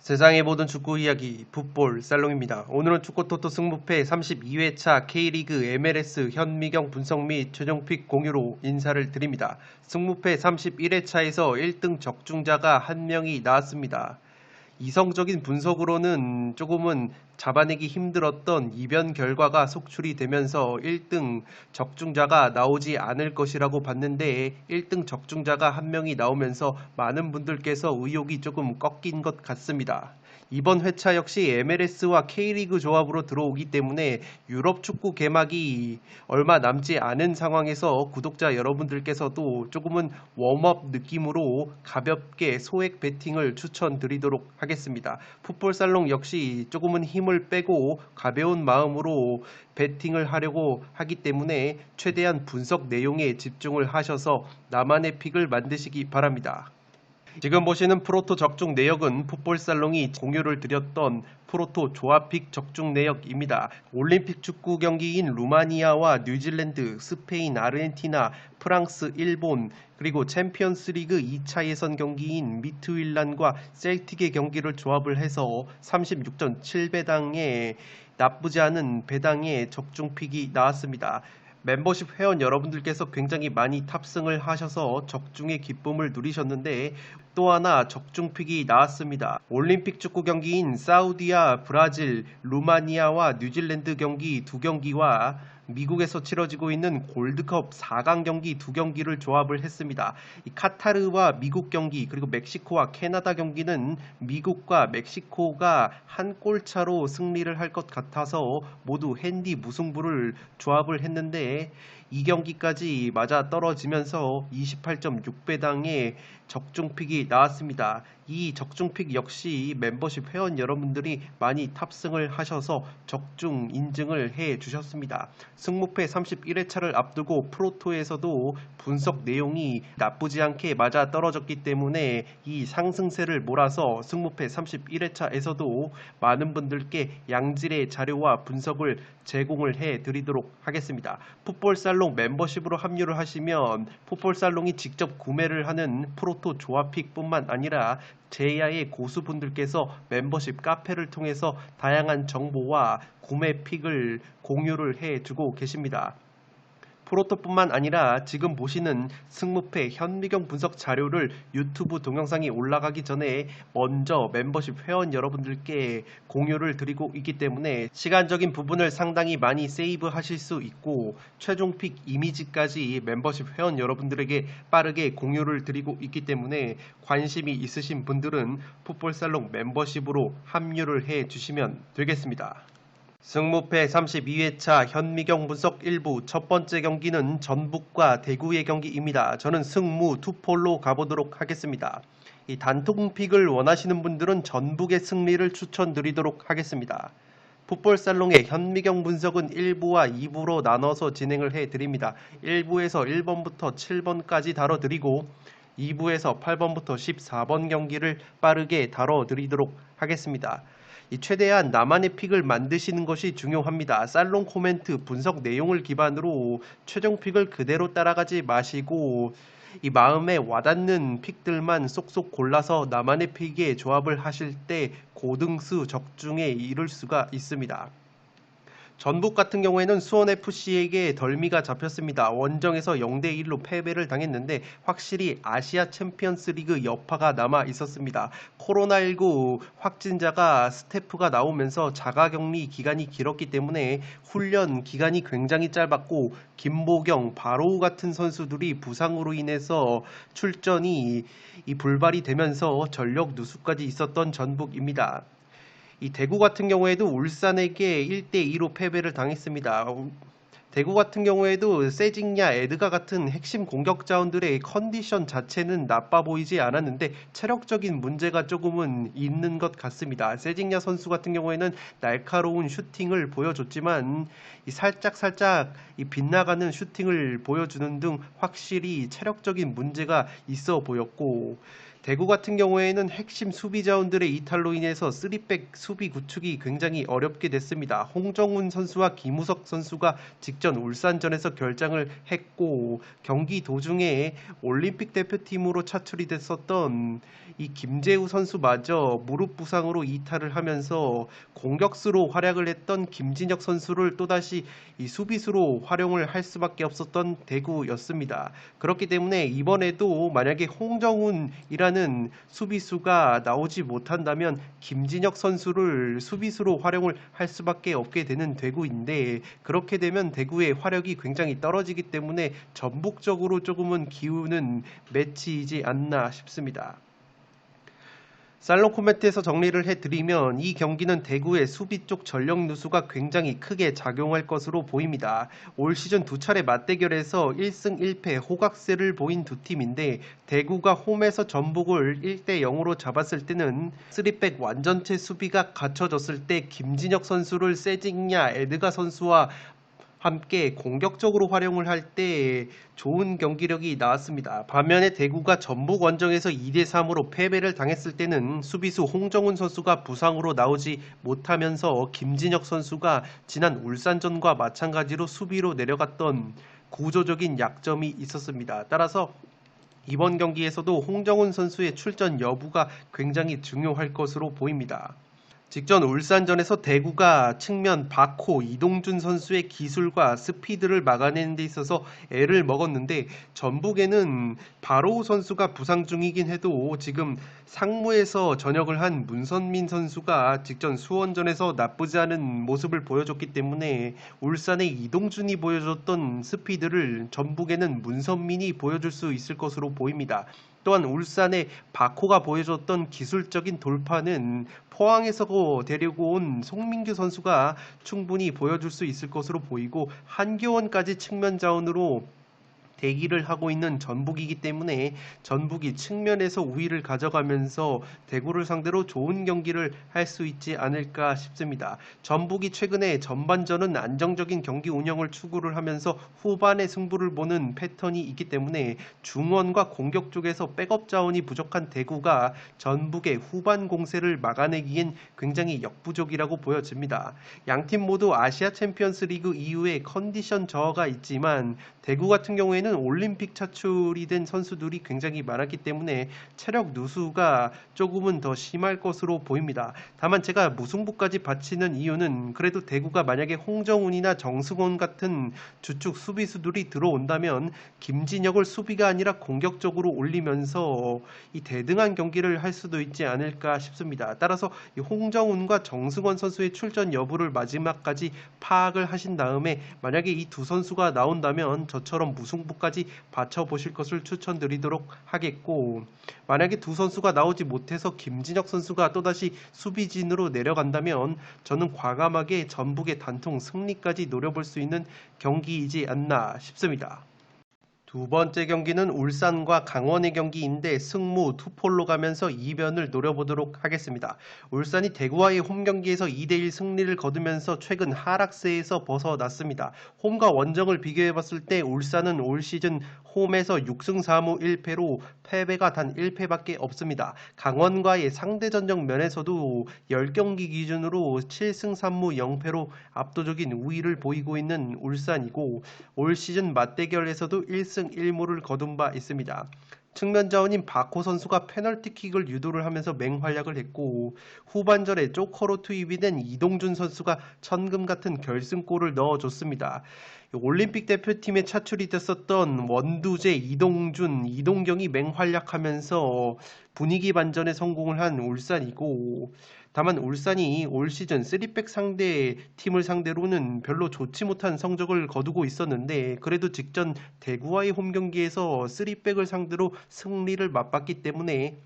세상의 모든 축구 이야기 풋볼 살롱입니다. 오늘은 축구토토 승무패 32회차 K리그 MLS 현미경 분석 및 최종픽 공유로 인사를 드립니다. 승무패 31회차에서 1등 적중자가 한 명이 나왔습니다. 이성적인 분석으로는 조금은 잡아내기 힘들었던 이변 결과가 속출이 되면서 1등 적중자가 나오지 않을 것이라고 봤는데 1등 적중자가 한 명이 나오면서 많은 분들께서 의욕이 조금 꺾인 것 같습니다. 이번 회차 역시 MLS와 K리그 조합으로 들어오기 때문에 유럽 축구 개막이 얼마 남지 않은 상황에서 구독자 여러분들께서도 조금은 웜업 느낌으로 가볍게 소액 베팅을 추천드리도록 하겠습니다. 풋볼살롱 역시 조금은 힘을 빼고 가벼운 마음으로 베팅을 하려고 하기 때문에 최대한 분석 내용에 집중을 하셔서 나만의 픽을 만드시기 바랍니다. 지금 보시는 프로토 적중 내역은 풋볼살롱이 공유를 드렸던 프로토 조합픽 적중 내역입니다. 올림픽 축구 경기인 루마니아와 뉴질랜드, 스페인, 아르헨티나, 프랑스, 일본, 그리고 챔피언스리그 2차 예선 경기인 미트윌란과 셀틱의 경기를 조합을 해서 36.7배당에 나쁘지 않은 배당의 적중픽이 나왔습니다. 멤버십 회원 여러분들께서 굉장히 많이 탑승을 하셔서 적중의 기쁨을 누리셨는데 또 하나 적중픽이 나왔습니다. 올림픽 축구 경기인 사우디아, 브라질, 루마니아와 뉴질랜드 경기 2경기와 미국에서 치러지고 있는 골드컵 4강 경기 2경기를 조합을 했습니다. 이 카타르와 미국 경기 그리고 멕시코와 캐나다 경기는 미국과 멕시코가 한 골차로 승리를 할 것 같아서 모두 핸디 무승부를 조합을 했는데 이 경기까지 맞아 떨어지면서 28.6배당의 적중픽이 나왔습니다. 이 적중픽 역시 멤버십 회원 여러분들이 많이 탑승을 하셔서 적중 인증을 해 주셨습니다. 승무패 31회차를 앞두고 프로토에서도 분석 내용이 나쁘지 않게 맞아 떨어졌기 때문에 이 상승세를 몰아서 승무패 31회차에서도 많은 분들께 양질의 자료와 분석을 제공을 해 드리도록 하겠습니다. 풋볼살롱 멤버십으로 합류를 하시면 풋볼살롱이 직접 구매를 하는 프로토 조합픽 뿐만 아니라 제야의 고수분들께서 멤버십 카페를 통해서 다양한 정보와 구매 픽을 공유를 해주고 계십니다. 프로토뿐만 아니라 지금 보시는 승무패 현미경 분석 자료를 유튜브 동영상이 올라가기 전에 먼저 멤버십 회원 여러분들께 공유를 드리고 있기 때문에 시간적인 부분을 상당히 많이 세이브 하실 수 있고 최종픽 이미지까지 멤버십 회원 여러분들에게 빠르게 공유를 드리고 있기 때문에 관심이 있으신 분들은 풋볼살롱 멤버십으로 합류를 해 주시면 되겠습니다. 승무패 32회차 현미경 분석 1부 첫 번째 경기는 전북과 대구의 경기입니다. 저는 승무 투폴로 가보도록 하겠습니다. 이 단통픽을 원하시는 분들은 전북의 승리를 추천드리도록 하겠습니다. 풋볼살롱의 현미경 분석은 1부와 2부로 나눠서 진행을 해드립니다. 1부에서 1번부터 7번까지 다뤄드리고 2부에서 8번부터 14번 경기를 빠르게 다뤄드리도록 하겠습니다. 최대한 나만의 픽을 만드시는 것이 중요합니다. 살롱 코멘트 분석 내용을 기반으로 최종 픽을 그대로 따라가지 마시고 이 마음에 와닿는 픽들만 쏙쏙 골라서 나만의 픽에 조합을 하실 때 고등수 적중에 이를 수가 있습니다. 전북 같은 경우에는 수원FC에게 덜미가 잡혔습니다. 원정에서 0대1로 패배를 당했는데 확실히 아시아 챔피언스 리그 여파가 남아 있었습니다. 코로나19 확진자가 스태프가 나오면서 자가격리 기간이 길었기 때문에 훈련 기간이 굉장히 짧았고 김보경, 바로우 같은 선수들이 부상으로 인해서 출전이 불발이 되면서 전력 누수까지 있었던 전북입니다. 이 대구 같은 경우에도 울산에게 1대2로 패배를 당했습니다. 대구 같은 경우에도 세징야, 에드가 같은 핵심 공격자원들의 컨디션 자체는 나빠 보이지 않았는데 체력적인 문제가 조금은 있는 것 같습니다. 세징야 선수 같은 경우에는 날카로운 슈팅을 보여줬지만 살짝 빗나가는 슈팅을 보여주는 등 확실히 체력적인 문제가 있어 보였고 대구 같은 경우에는 핵심 수비 자원들의 이탈로 인해서 3백 수비 구축이 굉장히 어렵게 됐습니다. 홍정훈 선수와 김우석 선수가 직전 울산전에서 결장을 했고, 경기 도중에 올림픽 대표팀으로 차출이 됐었던 이 김재우 선수마저 무릎 부상으로 이탈을 하면서 공격수로 활약을 했던 김진혁 선수를 또다시 이 수비수로 활용을 할 수밖에 없었던 대구였습니다. 그렇기 때문에 이번에도 만약에 홍정훈이라는 수비수가 나오지 못한다면 김진혁 선수를 수비수로 활용을 할 수밖에 없게 되는 대구인데, 그렇게 되면 대구의 화력이 굉장히 떨어지기 때문에 전북적으로 조금은 기우는 매치이지 않나 싶습니다. 살롱 코멘트에서 정리를 해드리면 이 경기는 대구의 수비 쪽 전력 누수가 굉장히 크게 작용할 것으로 보입니다. 올 시즌 두 차례 맞대결에서 1승 1패 호각세를 보인 두 팀인데, 대구가 홈에서 전북을 1대 0으로 잡았을 때는 3백 완전체 수비가 갖춰졌을 때 김진혁 선수를 세징야 에드가 선수와 함께 공격적으로 활용을 할 때 좋은 경기력이 나왔습니다. 반면에 대구가 전북 원정에서 2대 3으로 패배를 당했을 때는 수비수 홍정훈 선수가 부상으로 나오지 못하면서 김진혁 선수가 지난 울산전과 마찬가지로 수비로 내려갔던 구조적인 약점이 있었습니다. 따라서 이번 경기에서도 홍정훈 선수의 출전 여부가 굉장히 중요할 것으로 보입니다. 직전 울산전에서 대구가 측면 박호 이동준 선수의 기술과 스피드를 막아내는 데 있어서 애를 먹었는데, 전북에는 바로우 선수가 부상 중이긴 해도 지금 상무에서 전역을 한 문선민 선수가 직전 수원전에서 나쁘지 않은 모습을 보여줬기 때문에 울산의 이동준이 보여줬던 스피드를 전북에는 문선민이 보여줄 수 있을 것으로 보입니다. 또한 울산의 박호가 보여줬던 기술적인 돌파는 포항에서 데리고 온 송민규 선수가 충분히 보여줄 수 있을 것으로 보이고, 한교원까지 측면 자원으로 대기를 하고 있는 전북이기 때문에 전북이 측면에서 우위를 가져가면서 대구를 상대로 좋은 경기를 할 수 있지 않을까 싶습니다. 전북이 최근에 전반전은 안정적인 경기 운영을 추구를 하면서 후반에 승부를 보는 패턴이 있기 때문에 중원과 공격 쪽에서 백업 자원이 부족한 대구가 전북의 후반 공세를 막아내기엔 굉장히 역부족이라고 보여집니다. 양팀 모두 아시아 챔피언스 리그 이후에 컨디션 저하가 있지만, 대구 같은 경우에는 올림픽 차출이 된 선수들이 굉장히 많았기 때문에 체력 누수가 조금은 더 심할 것으로 보입니다. 다만 제가 무승부까지 바치는 이유는, 그래도 대구가 만약에 홍정훈이나 정승원 같은 주축 수비수들이 들어온다면 김진혁을 수비가 아니라 공격적으로 올리면서 이 대등한 경기를 할 수도 있지 않을까 싶습니다. 따라서 이 홍정훈과 정승원 선수의 출전 여부를 마지막까지 파악을 하신 다음에 만약에 이 두 선수가 나온다면 저처럼 무승부까지 받쳐보실 것을 추천드리도록 하겠고, 만약에 두 선수가 나오지 못해서 김진혁 선수가 또다시 수비진으로 내려간다면 저는 과감하게 전북의 단통 승리까지 노려볼 수 있는 경기이지 않나 싶습니다. 두 번째 경기는 울산과 강원의 경기인데 승무 투폴로 가면서 이변을 노려보도록 하겠습니다. 울산이 대구와의 홈 경기에서 2대1 승리를 거두면서 최근 하락세에서 벗어났습니다. 홈과 원정을 비교해봤을 때 울산은 올 시즌 홈에서 6승 4무 1패로 패배가 단 1패밖에 없습니다. 강원과의 상대전적 면에서도 10경기 기준으로 7승 3무 0패로 압도적인 우위를 보이고 있는 울산이고, 올 시즌 맞대결에서도 1승 1무를 거둔 바 있습니다. 측면 자원인 박호 선수가 페널티킥을 유도를 하면서 맹활약을 했고, 후반전에 조커로 투입이 된 이동준 선수가 천금 같은 결승골을 넣어줬습니다. 올림픽 대표팀에 차출이 됐었던 원두재, 이동준, 이동경이 맹활약하면서 분위기 반전에 성공을 한 울산이고, 다만 울산이 올 시즌 3백 상대 팀을 상대로는 별로 좋지 못한 성적을 거두고 있었는데, 그래도 직전 대구와의 홈 경기에서 3백을 상대로 승리를 맛봤기 때문에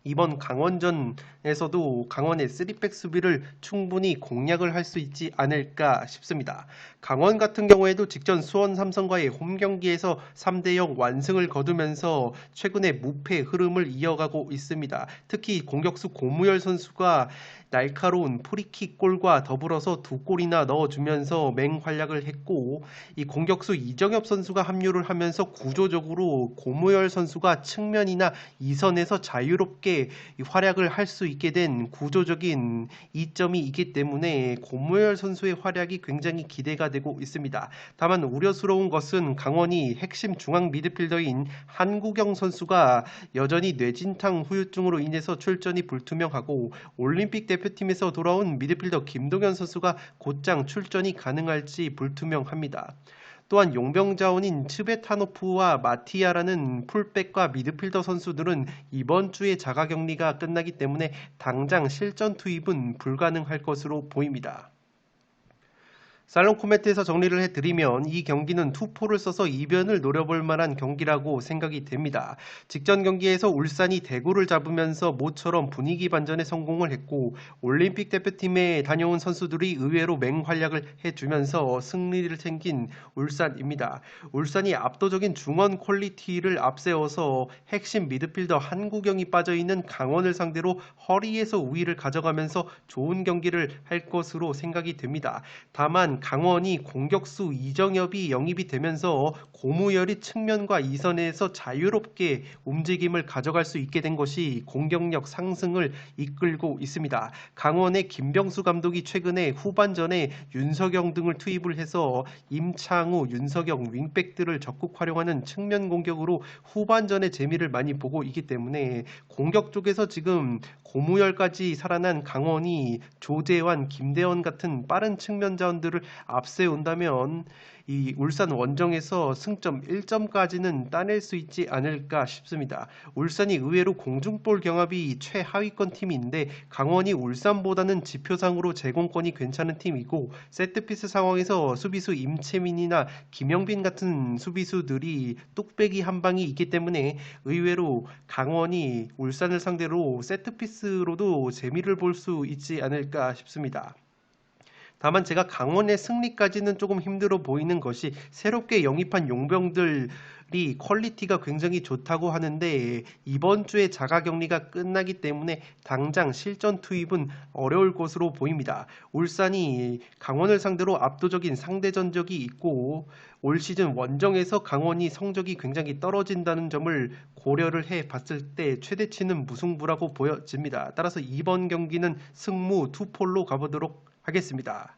이번 강원전에서도 강원의 3백 수비를 충분히 공략을 할 수 있지 않을까 싶습니다. 강원 같은 경우에도 직전 수원 삼성과의 홈 경기에서 3대0 완승을 거두면서 최근에 무패 흐름을 이어가고 있습니다. 특히 공격수 고무열 선수가 날카로운 프리킥 골과 더불어서 2골이나 넣어주면서 맹활약을 했고, 이 공격수 이정엽 선수가 합류를 하면서 구조적으로 고무열 선수가 측면이나 이선에서 자유롭게 활약을 할 수 있게 된 구조적인 이점이 있기 때문에 고무열 선수의 활약이 굉장히 기대가 되고 있습니다. 다만 우려스러운 것은 강원이 핵심 중앙 미드필더인 한국영 선수가 여전히 뇌진탕 후유증으로 인해서 출전이 불투명하고, 올림픽 대표팀에서 돌아온 미드필더 김동현 선수가 곧장 출전이 가능할지 불투명합니다. 또한 용병 자원인 츠베타노프와 마티아라는 풀백과 미드필더 선수들은 이번 주에 자가격리가 끝나기 때문에 당장 실전 투입은 불가능할 것으로 보입니다. 살롱 코멘트에서 정리를 해드리면 이 경기는 투포를 써서 이변을 노려볼 만한 경기라고 생각이 됩니다. 직전 경기에서 울산이 대구를 잡으면서 모처럼 분위기 반전에 성공을 했고, 올림픽 대표팀에 다녀온 선수들이 의외로 맹활약을 해주면서 승리를 챙긴 울산입니다. 울산이 압도적인 중원 퀄리티를 앞세워서 핵심 미드필더 한국영이 빠져있는 강원을 상대로 허리에서 우위를 가져가면서 좋은 경기를 할 것으로 생각이 됩니다. 다만 강원이 공격수 이정엽이 영입이 되면서 고무열이 측면과 이선에서 자유롭게 움직임을 가져갈 수 있게 된 것이 공격력 상승을 이끌고 있습니다. 강원의 김병수 감독이 최근에 후반전에 윤석영 등을 투입을 해서 임창우, 윤석영 윙백들을 적극 활용하는 측면 공격으로 후반전의 재미를 많이 보고 있기 때문에 공격 쪽에서 지금 고무열까지 살아난 강원이 조재환, 김대원 같은 빠른 측면 자원들을 앞세운다면 이 울산 원정에서 승점 1점까지는 따낼 수 있지 않을까 싶습니다. 울산이 의외로 공중볼 경합이 최하위권 팀인데 강원이 울산보다는 지표상으로 제공권이 괜찮은 팀이고, 세트피스 상황에서 수비수 임채민이나 김영빈 같은 수비수들이 뚝배기 한 방이 있기 때문에 의외로 강원이 울산을 상대로 세트피스로도 재미를 볼 수 있지 않을까 싶습니다. 다만 제가 강원의 승리까지는 조금 힘들어 보이는 것이, 새롭게 영입한 용병들이 퀄리티가 굉장히 좋다고 하는데 이번 주에 자가격리가 끝나기 때문에 당장 실전 투입은 어려울 것으로 보입니다. 울산이 강원을 상대로 압도적인 상대 전적이 있고, 올 시즌 원정에서 강원이 성적이 굉장히 떨어진다는 점을 고려를 해 봤을 때 최대치는 무승부라고 보여집니다. 따라서 이번 경기는 승무 투폴로 가보도록 하겠습니다.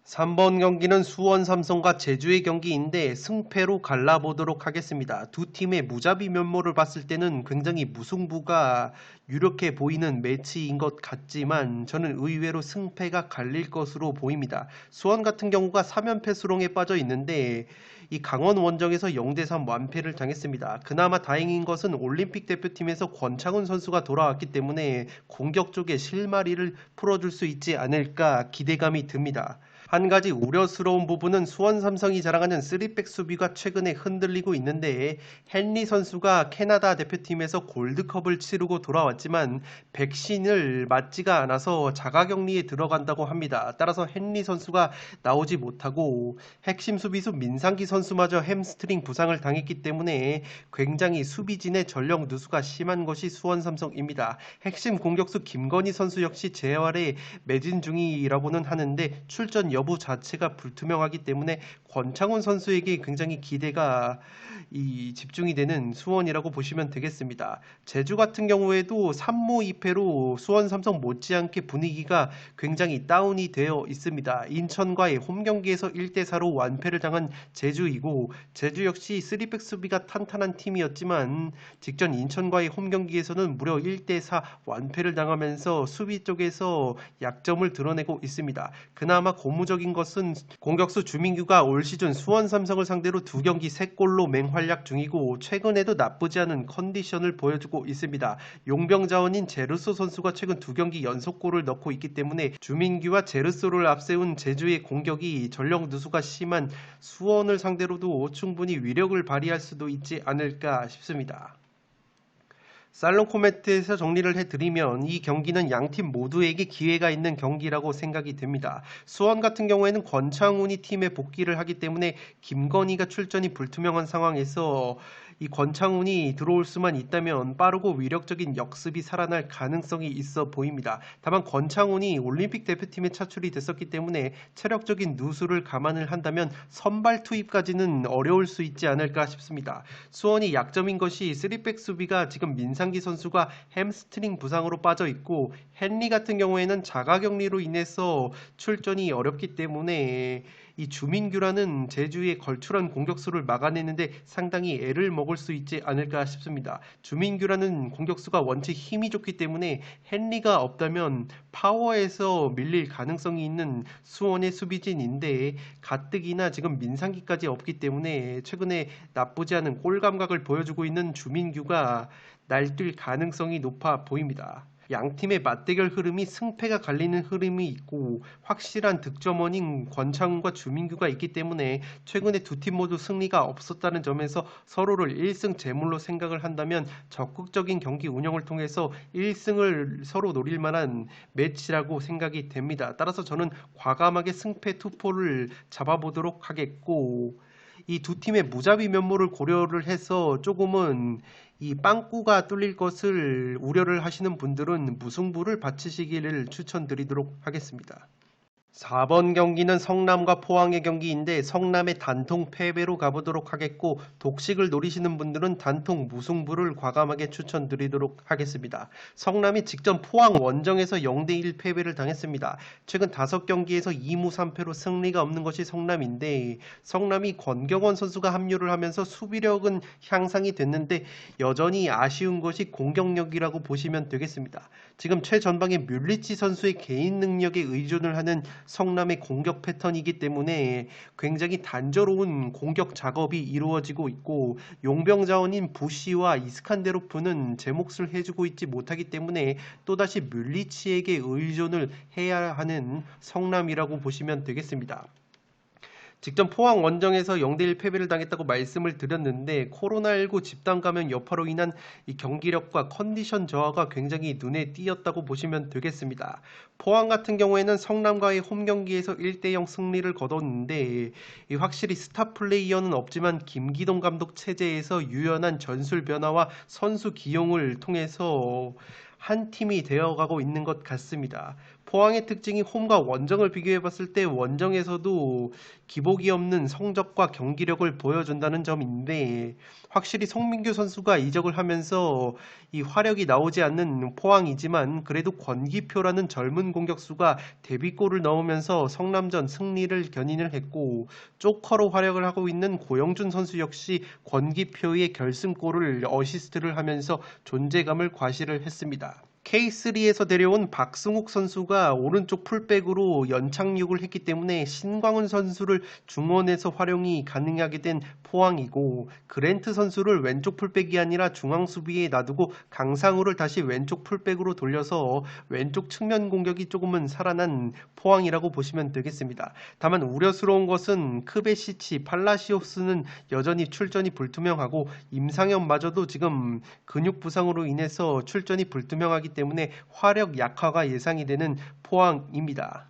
3번 경기는 수원 삼성과 제주의 경기인데 승패로 갈라보도록 하겠습니다. 두 팀의 무자비 면모를 봤을 때는 굉장히 무승부가 유력해 보이는 매치인 것 같지만 저는 의외로 승패가 갈릴 것으로 보입니다. 수원 같은 경우가 3연패 수렁에 빠져 있는데 이 강원 원정에서 0대3 완패를 당했습니다. 그나마 다행인 것은 올림픽 대표팀에서 권창훈 선수가 돌아왔기 때문에 공격 쪽에 실마리를 풀어줄 수 있지 않을까 기대감이 듭니다. 한 가지 우려스러운 부분은 수원 삼성이 자랑하는 3백 수비가 최근에 흔들리고 있는데, 헨리 선수가 캐나다 대표팀에서 골드컵을 치르고 돌아왔지만 백신을 맞지가 않아서 자가격리에 들어간다고 합니다. 따라서 헨리 선수가 나오지 못하고 핵심 수비수 민상기 선수마저 햄스트링 부상을 당했기 때문에 굉장히 수비진의 전력 누수가 심한 것이 수원 삼성입니다. 핵심 공격수 김건희 선수 역시 재활에 매진 중이라고는 하는데 출전 여부 자체가 불투명하기 때문에 권창훈 선수에게 굉장히 기대가 집중이 되는 수원이라고 보시면 되겠습니다. 제주 같은 경우에도 3무 2패로 수원 삼성 못지않게 분위기가 굉장히 다운이 되어 있습니다. 인천과의 홈 경기에서 1대4로 완패를 당한 제주이고, 제주 역시 3백 수비가 탄탄한 팀이었지만 직전 인천과의 홈 경기에서는 무려 1대4 완패를 당하면서 수비 쪽에서 약점을 드러내고 있습니다. 그나마 고무적인 것은 공격수 주민규가 올 시즌 수원 삼성을 상대로 2경기 3골로 맹활약 중이고 최근에도 나쁘지 않은 컨디션을 보여주고 있습니다. 용병 자원인 제르소 선수가 최근 2경기 연속골을 넣고 있기 때문에 주민규와 제르소를 앞세운 제주의 공격이 전력 누수가 심한 수원을 상대로도 충분히 위력을 발휘할 수도 있지 않을까 싶습니다. 살롱 코멘트에서 정리를 해드리면 이 경기는 양팀 모두에게 기회가 있는 경기라고 생각이 됩니다. 수원 같은 경우에는 권창훈이 팀에 복귀를 하기 때문에 김건희가 출전이 불투명한 상황에서 이 권창훈이 들어올 수만 있다면 빠르고 위력적인 역습이 살아날 가능성이 있어 보입니다. 다만 권창훈이 올림픽 대표팀에 차출이 됐었기 때문에 체력적인 누수를 감안을 한다면 선발 투입까지는 어려울 수 있지 않을까 싶습니다. 수원이 약점인 것이 3백 수비가 지금 민상기 선수가 햄스트링 부상으로 빠져 있고 헨리 같은 경우에는 자가격리로 인해서 출전이 어렵기 때문에 이 주민규라는 제주의 걸출한 공격수를 막아내는데 상당히 애를 먹을 수 있지 않을까 싶습니다. 주민규라는 공격수가 원체 힘이 좋기 때문에 헨리가 없다면 파워에서 밀릴 가능성이 있는 수원의 수비진인데 가뜩이나 지금 민상기까지 없기 때문에 최근에 나쁘지 않은 골 감각을 보여주고 있는 주민규가 날뛸 가능성이 높아 보입니다. 양팀의 맞대결 흐름이 승패가 갈리는 흐름이 있고 확실한 득점원인 권창훈과 주민규가 있기 때문에 최근에 두 팀 모두 승리가 없었다는 점에서 서로를 1승 제물로 생각을 한다면 적극적인 경기 운영을 통해서 1승을 서로 노릴 만한 매치라고 생각이 됩니다. 따라서 저는 과감하게 승패 투포를 잡아보도록 하겠고 이 두 팀의 무자비 면모를 고려를 해서 조금은 이 빵꾸가 뚫릴 것을 우려를 하시는 분들은 무승부를 바치시기를 추천드리도록 하겠습니다. 4번 경기는 성남과 포항의 경기인데 성남의 단통 패배로 가보도록 하겠고 독식을 노리시는 분들은 단통 무승부를 과감하게 추천드리도록 하겠습니다. 성남이 직전 포항 원정에서 0대1 패배를 당했습니다. 최근 5경기에서 2무 3패로 승리가 없는 것이 성남인데 성남이 권경원 선수가 합류를 하면서 수비력은 향상이 됐는데 여전히 아쉬운 것이 공격력이라고 보시면 되겠습니다. 지금 최전방의 뮬리치 선수의 개인 능력에 의존을 하는 성남의 공격 패턴이기 때문에 굉장히 단조로운 공격 작업이 이루어지고 있고 용병 자원인 부시와 이스칸데로프는 제 몫을 해주고 있지 못하기 때문에 또다시 뮬리치에게 의존을 해야 하는 성남이라고 보시면 되겠습니다. 직전 포항 원정에서 0대1 패배를 당했다고 말씀을 드렸는데 코로나19 집단 감염 여파로 인한 이 경기력과 컨디션 저하가 굉장히 눈에 띄었다고 보시면 되겠습니다. 포항 같은 경우에는 성남과의 홈 경기에서 1대0 승리를 거뒀는데 확실히 스타 플레이어는 없지만 김기동 감독 체제에서 유연한 전술 변화와 선수 기용을 통해서 한 팀이 되어가고 있는 것 같습니다. 포항의 특징이 홈과 원정을 비교해봤을 때 원정에서도 기복이 없는 성적과 경기력을 보여준다는 점인데 확실히 송민규 선수가 이적을 하면서 이 화력이 나오지 않는 포항이지만 그래도 권기표라는 젊은 공격수가 데뷔골을 넣으면서 성남전 승리를 견인을 했고 조커로 활약을 하고 있는 고영준 선수 역시 권기표의 결승골을 어시스트를 하면서 존재감을 과시를 했습니다. K3에서 데려온 박승욱 선수가 오른쪽 풀백으로 연착륙을 했기 때문에 신광훈 선수를 중원에서 활용이 가능하게 된 포항이고 그랜트 선수를 왼쪽 풀백이 아니라 중앙 수비에 놔두고 강상우를 다시 왼쪽 풀백으로 돌려서 왼쪽 측면 공격이 조금은 살아난 포항이라고 보시면 되겠습니다. 다만 우려스러운 것은 크베시치, 팔라시오스는 여전히 출전이 불투명하고 임상현마저도 지금 근육 부상으로 인해서 출전이 불투명하기 때문에 화력 약화가 예상이 되는 포항입니다.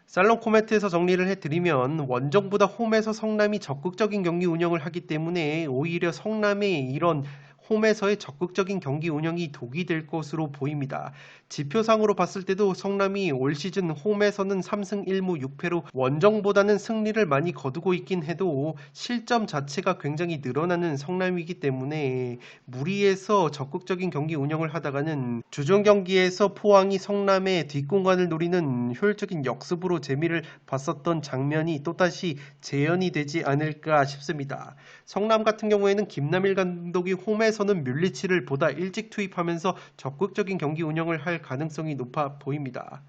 살롱 코멘트에서 정리를 해드리면 원정보다 홈에서 성남이 적극적인 경기 운영을 하기 때문에 오히려 성남의 이런 홈에서의 적극적인 경기 운영이 독이 될 것으로 보입니다. 지표상으로 봤을 때도 성남이 올 시즌 홈에서는 3승 1무 6패로 원정보다는 승리를 많이 거두고 있긴 해도 실점 자체가 굉장히 늘어나는 성남이기 때문에 무리해서 적극적인 경기 운영을 하다가는 주중 경기에서 포항이 성남의 뒷공간을 노리는 효율적인 역습으로 재미를 봤었던 장면이 또다시 재현이 되지 않을까 싶습니다. 성남 같은 경우에는 김남일 감독이 홈에서는 뮬리치를 보다 일찍 투입하면서 적극적인 경기 운영을 할 가능성이 높아 보입니다.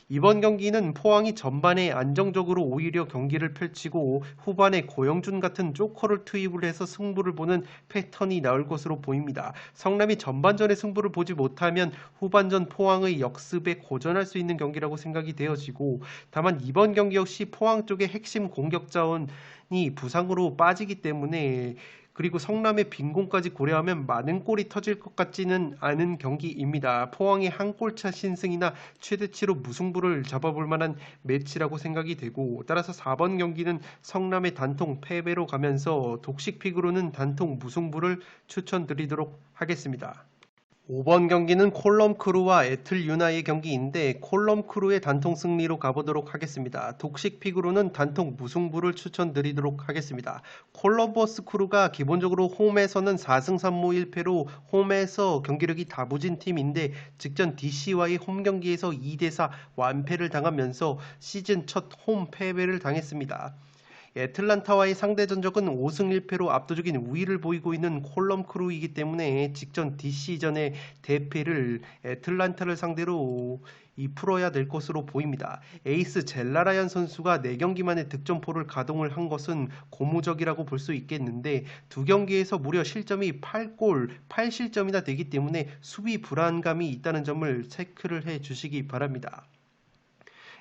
이번 경기는 포항이 전반에 안정적으로 오히려 경기를 펼치고 후반에 고영준 같은 조커를 투입을 해서 승부를 보는 패턴이 나올 것으로 보입니다. 성남이 전반전에 승부를 보지 못하면 후반전 포항의 역습에 고전할 수 있는 경기라고 생각이 되어지고 다만 이번 경기 역시 포항 쪽의 핵심 공격 자원이 부상으로 빠지기 때문에 그리고 성남의 빈공까지 고려하면 많은 골이 터질 것 같지는 않은 경기입니다. 포항의 한 골차 신승이나 최대치로 무승부를 잡아볼 만한 매치라고 생각이 되고, 따라서 4번 경기는 성남의 단통 패배로 가면서 독식픽으로는 단통 무승부를 추천드리도록 하겠습니다. 5번 경기는 콜럼크루와 애틀유나의 경기인데 콜럼크루의 단통 승리로 가보도록 하겠습니다. 독식 픽으로는 단통 무승부를 추천드리도록 하겠습니다. 콜럼버스 크루가 기본적으로 홈에서는 4승 3무 1패로 홈에서 경기력이 다부진 팀인데 직전 DC와의 홈 경기에서 2대4 완패를 당하면서 시즌 첫 홈 패배를 당했습니다. 애틀란타와의 상대 전적은 5승 1패로 압도적인 우위를 보이고 있는 콜럼크루이기 때문에 직전 DC전의 대패를 애틀란타를 상대로 풀어야 될 것으로 보입니다. 에이스 젤라라얀 선수가 4경기 만에 득점포를 가동을 한 것은 고무적이라고 볼 수 있겠는데 두 경기에서 무려 실점이 8골 8실점이나 되기 때문에 수비 불안감이 있다는 점을 체크를 해 주시기 바랍니다.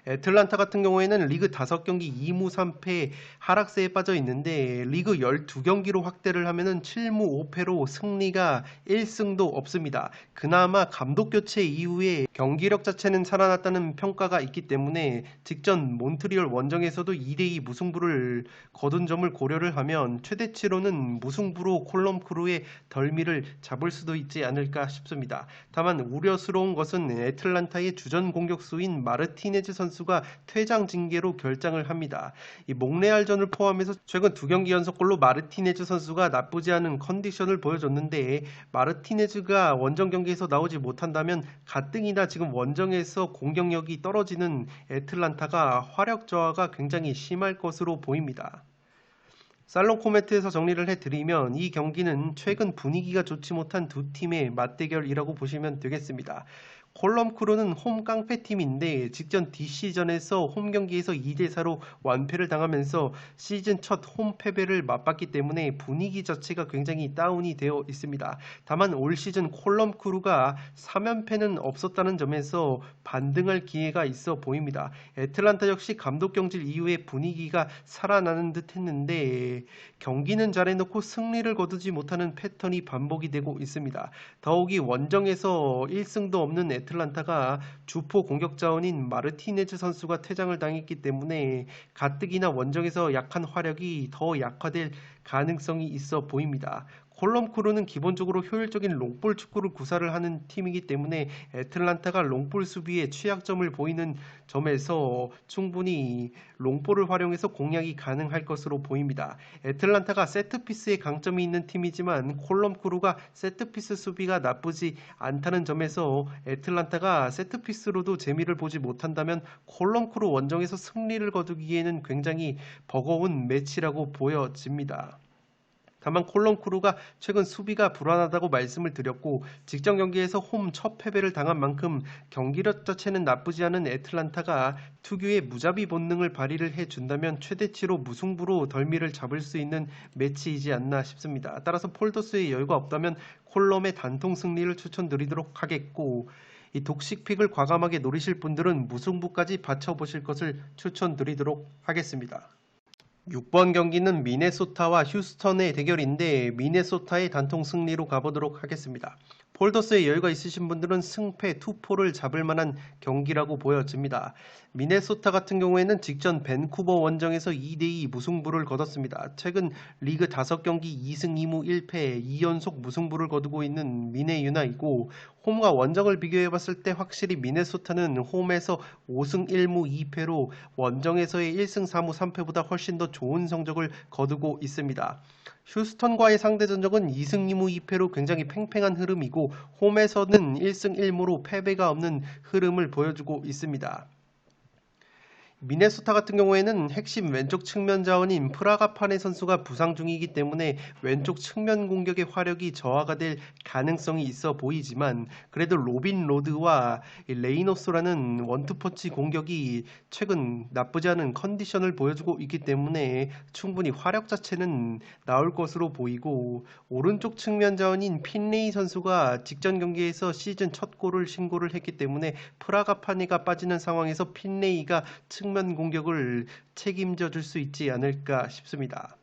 애틀란타 같은 경우에는 리그 5경기 2무 3패 하락세에 빠져 있는데 리그 12경기로 확대를 하면은 7무 5패로 승리가 1승도 없습니다. 그나마 감독 교체 이후에 경기력 자체는 살아났다는 평가가 있기 때문에 직전 몬트리올 원정에서도 2대2 무승부를 거둔 점을 고려를 하면 최대치로는 무승부로 콜럼크루의 덜미를 잡을 수도 있지 않을까 싶습니다. 다만 우려스러운 것은 애틀란타의 주전 공격수인 마르티네즈 선수가 퇴장 징계로 결장을 합니다. 이 몽레알전을 포함해서 최근 2경기 연속골로 마르티네즈 선수가 나쁘지 않은 컨디션을 보여줬는데 마르티네즈가 원정 경기에서 나오지 못한다면 가뜩이나 지금 원정에서 공격력이 떨어지는 애틀란타가 화력 저하가 굉장히 심할 것으로 보입니다. 살롱 코멘트에서 정리를 해드리면 이 경기는 최근 분위기가 좋지 못한 두 팀의 맞대결이라고 보시면 되겠습니다. 콜럼크루는 홈 깡패팀인데 직전 DC전에서 홈 경기에서 2대4로 완패를 당하면서 시즌 첫 홈 패배를 맛봤기 때문에 분위기 자체가 굉장히 다운이 되어 있습니다. 다만 올 시즌 콜럼크루가 3연패는 없었다는 점에서 반등할 기회가 있어 보입니다. 애틀란타 역시 감독 경질 이후에 분위기가 살아나는 듯 했는데 경기는 잘해놓고 승리를 거두지 못하는 패턴이 반복이 되고 있습니다. 더욱이 원정에서 1승도 없는 애틀란타가 주포 공격 자원인 마르티네즈 선수가 퇴장을 당했기 때문에 가뜩이나 원정에서 약한 화력이 더 약화될 가능성이 있어 보입니다. 콜럼크루는 기본적으로 효율적인 롱볼 축구를 구사를 하는 팀이기 때문에 애틀란타가 롱볼 수비에 취약점을 보이는 점에서 충분히 롱볼을 활용해서 공략이 가능할 것으로 보입니다. 애틀란타가 세트피스에 강점이 있는 팀이지만 콜럼크루가 세트피스 수비가 나쁘지 않다는 점에서 애틀란타가 세트피스로도 재미를 보지 못한다면 콜럼크루 원정에서 승리를 거두기에는 굉장히 버거운 매치라고 보여집니다. 다만 콜럼크루가 최근 수비가 불안하다고 말씀을 드렸고 직전 경기에서 홈 첫 패배를 당한 만큼 경기력 자체는 나쁘지 않은 애틀란타가 특유의 무자비 본능을 발휘를 해준다면 최대치로 무승부로 덜미를 잡을 수 있는 매치이지 않나 싶습니다. 따라서 폴더스의 여유가 없다면 콜럼의 단통 승리를 추천드리도록 하겠고 이 독식픽을 과감하게 노리실 분들은 무승부까지 받쳐보실 것을 추천드리도록 하겠습니다. 6번 경기는 미네소타와 휴스턴의 대결인데 미네소타의 단통 승리로 가보도록 하겠습니다. 폴더스에 여유가 있으신 분들은 승패 투포를 잡을 만한 경기라고 보여집니다. 미네소타 같은 경우에는 직전 밴쿠버 원정에서 2대2 무승부를 거뒀습니다. 최근 리그 5경기 2승 2무 1패 2연속 무승부를 거두고 있는 미네유나이고 홈과 원정을 비교해봤을 때 확실히 미네소타는 홈에서 5승 1무 2패로 원정에서의 1승 4무 3패보다 훨씬 더 좋은 성적을 거두고 있습니다. 휴스턴과의 상대 전적은 2승 2무 2패로 굉장히 팽팽한 흐름이고 홈에서는 1승 1무로 패배가 없는 흐름을 보여주고 있습니다. 미네소타 같은 경우에는 핵심 왼쪽 측면 자원인 프라가파네 선수가 부상 중이기 때문에 왼쪽 측면 공격의 화력이 저하가 될 가능성이 있어 보이지만 그래도 로빈 로드와 레이노스라는 원투펀치 공격이 최근 나쁘지 않은 컨디션을 보여주고 있기 때문에 충분히 화력 자체는 나올 것으로 보이고 오른쪽 측면 자원인 핀레이 선수가 직전 경기에서 시즌 첫 골을 신고를 했기 때문에 프라가파네가 빠지는 상황에서 핀레이가 측면 공격을 책임져 줄 수 있지 않을까 싶습니다.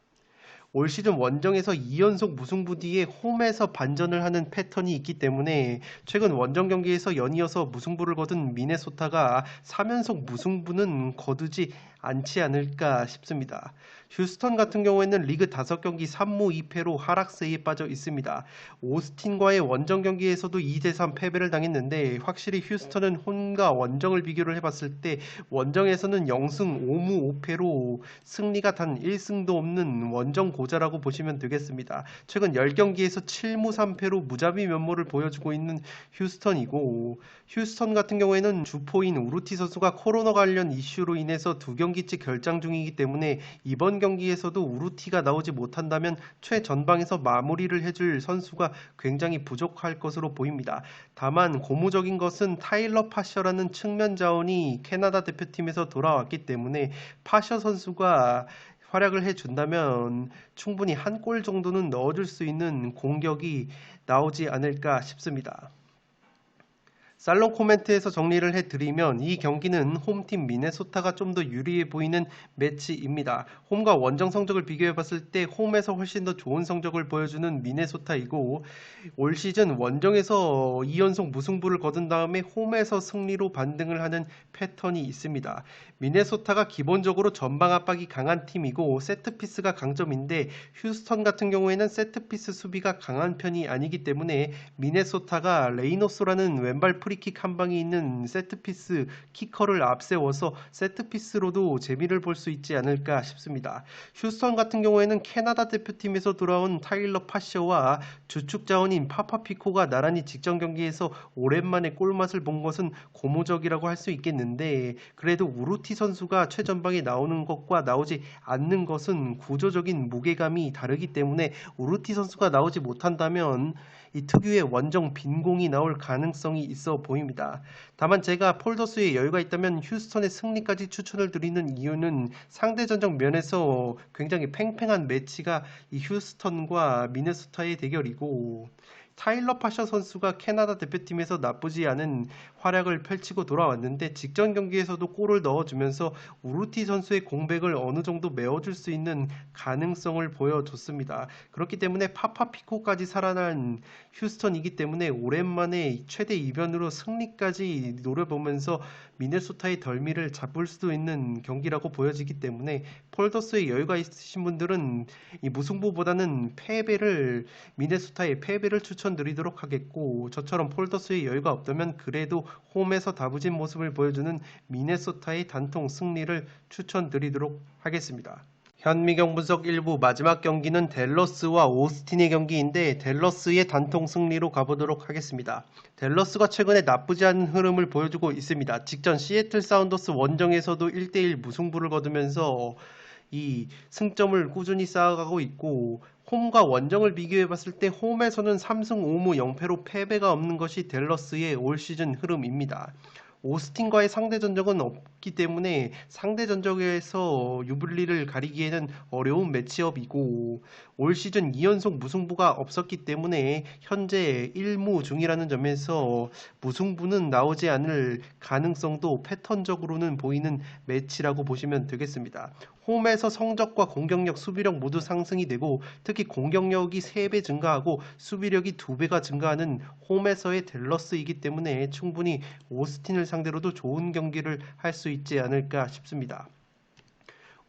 올 시즌 원정에서 2연속 무승부 뒤에 홈에서 반전을 하는 패턴이 있기 때문에 최근 원정 경기에서 연이어서 무승부를 거둔 미네소타가 3연속 무승부는 거두지 않지 않을까 싶습니다. 휴스턴 같은 경우에는 리그 5경기 3무 2패로 하락세에 빠져 있습니다. 오스틴과의 원정 경기에서도 2대3 패배를 당했는데 확실히 휴스턴은 홈과 원정을 비교를 해봤을 때 원정에서는 0승 5무 5패로 승리가 단 1승도 없는 원정 고자라고 보시면 되겠습니다. 최근 10경기에서 7무 3패로 무자비 면모를 보여주고 있는 휴스턴이고, 휴스턴 같은 경우에는 주포인 우루티 선수가 코로나 관련 이슈로 인해서 2경기째 결장 중이기 때문에 이번 경기에서도 우루티가 나오지 못한다면 최전방에서 마무리를 해줄 선수가 굉장히 부족할 것으로 보입니다. 다만 고무적인 것은 타일러 파셔라는 측면 자원이 캐나다 대표팀에서 돌아왔기 때문에 파셔 선수가 활약을 해준다면 충분히 한 골 정도는 넣어줄 수 있는 공격이 나오지 않을까 싶습니다. 살롱 코멘트에서 정리를 해드리면 이 경기는 홈팀 미네소타가 좀 더 유리해 보이는 매치입니다. 홈과 원정 성적을 비교해봤을 때 홈에서 훨씬 더 좋은 성적을 보여주는 미네소타이고, 올 시즌 원정에서 2연속 무승부를 거둔 다음에 홈에서 승리로 반등을 하는 패턴이 있습니다. 미네소타가 기본적으로 전방 압박이 강한 팀이고 세트피스가 강점인데, 휴스턴 같은 경우에는 세트피스 수비가 강한 편이 아니기 때문에 미네소타가 레이노소라는 왼발 프리킥 한 방이 있는 세트피스 키커를 앞세워서 세트피스로도 재미를 볼 수 있지 않을까 싶습니다. 휴스턴 같은 경우에는 캐나다 대표팀에서 돌아온 타일러 파셔와 주축 자원인 파파피코가 나란히 직전 경기에서 오랜만에 골맛을 본 것은 고무적이라고 할 수 있겠는데, 그래도 우루티 선수가 최전방에 나오는 것과 나오지 않는 것은 구조적인 무게감이 다르기 때문에 우루티 선수가 나오지 못한다면 이 특유의 원정 빈공이 나올 가능성이 있어 보입니다. 다만 제가 폴더스에 여유가 있다면 휴스턴의 승리까지 추천을 드리는 이유는 상대전적 면에서 굉장히 팽팽한 매치가 이 휴스턴과 미네소타의 대결이고, 타일러 파셔 선수가 캐나다 대표팀에서 나쁘지 않은 활약을 펼치고 돌아왔는데 직전 경기에서도 골을 넣어주면서 우루티 선수의 공백을 어느 정도 메워줄 수 있는 가능성을 보여줬습니다. 그렇기 때문에 파파피코까지 살아난 휴스턴이기 때문에 오랜만에 최대 이변으로 승리까지 노려보면서 미네소타의 덜미를 잡을 수도 있는 경기라고 보여지기 때문에 폴더스에 여유가 있으신 분들은 이 무승부보다는 미네소타의 패배를 추천드리도록 하겠고, 저처럼 폴더스에 여유가 없다면 그래도 홈에서 다부진 모습을 보여주는 미네소타의 단통 승리를 추천드리도록 하겠습니다. 현미경 분석 1부 마지막 경기는 댈러스와 오스틴의 경기인데 댈러스의 단통 승리로 가보도록 하겠습니다. 댈러스가 최근에 나쁘지 않은 흐름을 보여주고 있습니다. 직전 시애틀 사운더스 원정에서도 1대1 무승부를 거두면서 이 승점을 꾸준히 쌓아가고 있고, 홈과 원정을 비교해봤을 때 홈에서는 3승 5무 0패로 패배가 없는 것이 댈러스의 올 시즌 흐름입니다. 오스틴과의 상대 전적은 없기 때문에 상대 전적에서 유불리를 가리기에는 어려운 매치업이고, 올 시즌 2연속 무승부가 없었기 때문에 현재 1무 중이라는 점에서 무승부는 나오지 않을 가능성도 패턴적으로는 보이는 매치라고 보시면 되겠습니다. 홈에서 성적과 공격력, 수비력 모두 상승이 되고 특히 공격력이 3배 증가하고 수비력이 2배가 증가하는 홈에서의 댈러스이기 때문에 충분히 오스틴을 상대로도 좋은 경기를 할 수 있지 않을까 싶습니다.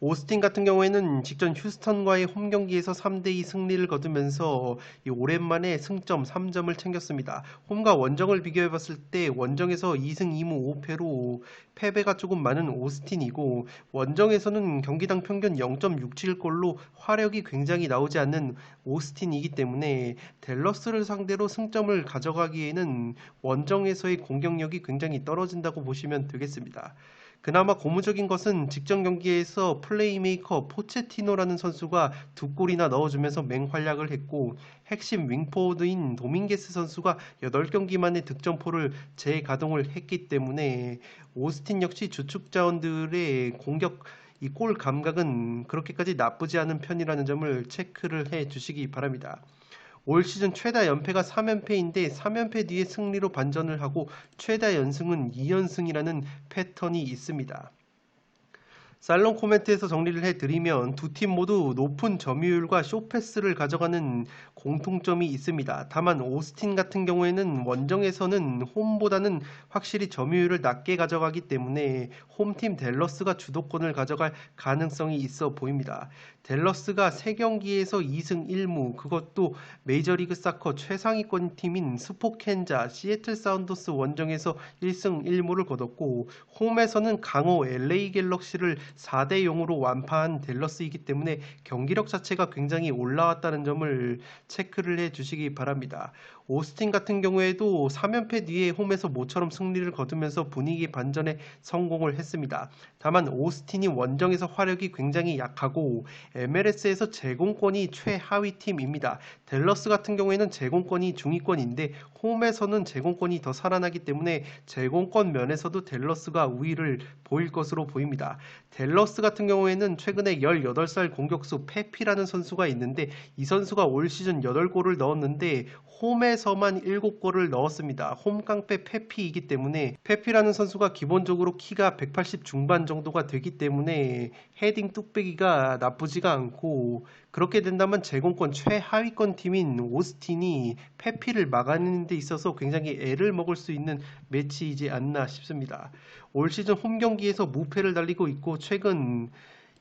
오스틴 같은 경우에는 직전 휴스턴과의 홈 경기에서 3대2 승리를 거두면서 오랜만에 승점 3점을 챙겼습니다. 홈과 원정을 비교해봤을 때 원정에서 2승 2무 5패로 패배가 조금 많은 오스틴이고, 원정에서는 경기당 평균 0.67골로 화력이 굉장히 나오지 않는 오스틴이기 때문에 댈러스를 상대로 승점을 가져가기에는 원정에서의 공격력이 굉장히 떨어진다고 보시면 되겠습니다. 그나마 고무적인 것은 직전 경기에서 플레이메이커 포체티노라는 선수가 2골이나 넣어주면서 맹활약을 했고, 핵심 윙포워드인 도밍게스 선수가 8경기 만에 득점포를 재가동을 했기 때문에 오스틴 역시 주축 자원들의 공격 이 골 감각은 그렇게까지 나쁘지 않은 편이라는 점을 체크를 해 주시기 바랍니다. 올 시즌 최다 연패가 3연패인데 3연패 뒤에 승리로 반전을 하고 최다 연승은 2연승이라는 패턴이 있습니다. 살롱 코멘트에서 정리를 해드리면 두 팀 모두 높은 점유율과 숏패스를 가져가는 공통점이 있습니다. 다만 오스틴 같은 경우에는 원정에서는 홈보다는 확실히 점유율을 낮게 가져가기 때문에 홈팀 댈러스가 주도권을 가져갈 가능성이 있어 보입니다. 댈러스가 3경기에서 2승 1무, 그것도 메이저리그 사커 최상위권 팀인 스포켄자 시애틀 사운더스 원정에서 1승 1무를 거뒀고, 홈에서는 강호 LA 갤럭시를 4대 0으로 완파한 댈러스이기 때문에 경기력 자체가 굉장히 올라왔다는 점을 체크를 해 주시기 바랍니다. 오스틴 같은 경우에도 3연패 뒤에 홈에서 모처럼 승리를 거두면서 분위기 반전에 성공을 했습니다. 다만 오스틴이 원정에서 화력이 굉장히 약하고 MLS에서 제공권이 최하위 팀입니다. 댈러스 같은 경우에는 제공권이 중위권인데 홈에서는 제공권이 더 살아나기 때문에 제공권 면에서도 댈러스가 우위를 보일 것으로 보입니다. 댈러스 같은 경우에는 최근에 18살 공격수 페피라는 선수가 있는데 이 선수가 올 시즌 8골을 넣었는데 홈에서만 7골을 넣었습니다. 홈 깡패 페피이기 때문에, 페피라는 선수가 기본적으로 키가 180 중반 정도가 되기 때문에 헤딩 뚝배기가 나쁘지가 않고, 그렇게 된다면 제공권 최하위권 팀인 오스틴이 페피를 막아내는 데 있어서 굉장히 애를 먹을 수 있는 매치이지 않나 싶습니다. 올 시즌 홈 경기에서 무패를 달리고 있고, 최근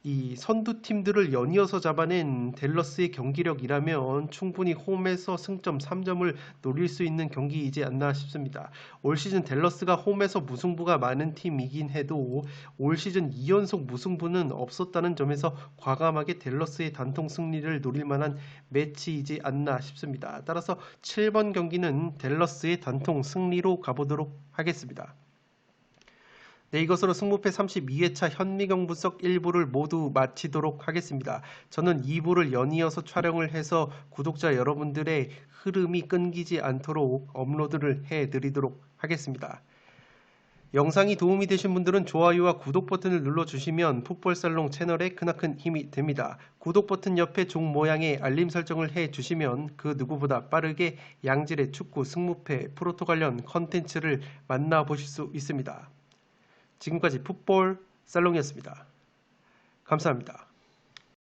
이 선두 팀들을 연이어서 잡아낸 댈러스의 경기력이라면 충분히 홈에서 승점 3점을 노릴 수 있는 경기이지 않나 싶습니다. 올 시즌 댈러스가 홈에서 무승부가 많은 팀이긴 해도 올 시즌 2연속 무승부는 없었다는 점에서 과감하게 댈러스의 단통 승리를 노릴 만한 매치이지 않나 싶습니다. 따라서 7번 경기는 댈러스의 단통 승리로 가보도록 하겠습니다. 네, 이것으로 승무패 32회차 현미경 분석 1부를 모두 마치도록 하겠습니다. 저는 2부를 연이어서 촬영을 해서 구독자 여러분들의 흐름이 끊기지 않도록 업로드를 해드리도록 하겠습니다. 영상이 도움이 되신 분들은 좋아요와 구독 버튼을 눌러주시면 풋볼살롱 채널에 크나큰 힘이 됩니다. 구독 버튼 옆에 종 모양의 알림 설정을 해주시면 그 누구보다 빠르게 양질의 축구 승무패 프로토 관련 컨텐츠를 만나보실 수 있습니다. 지금까지 풋볼 살롱이었습니다. 감사합니다.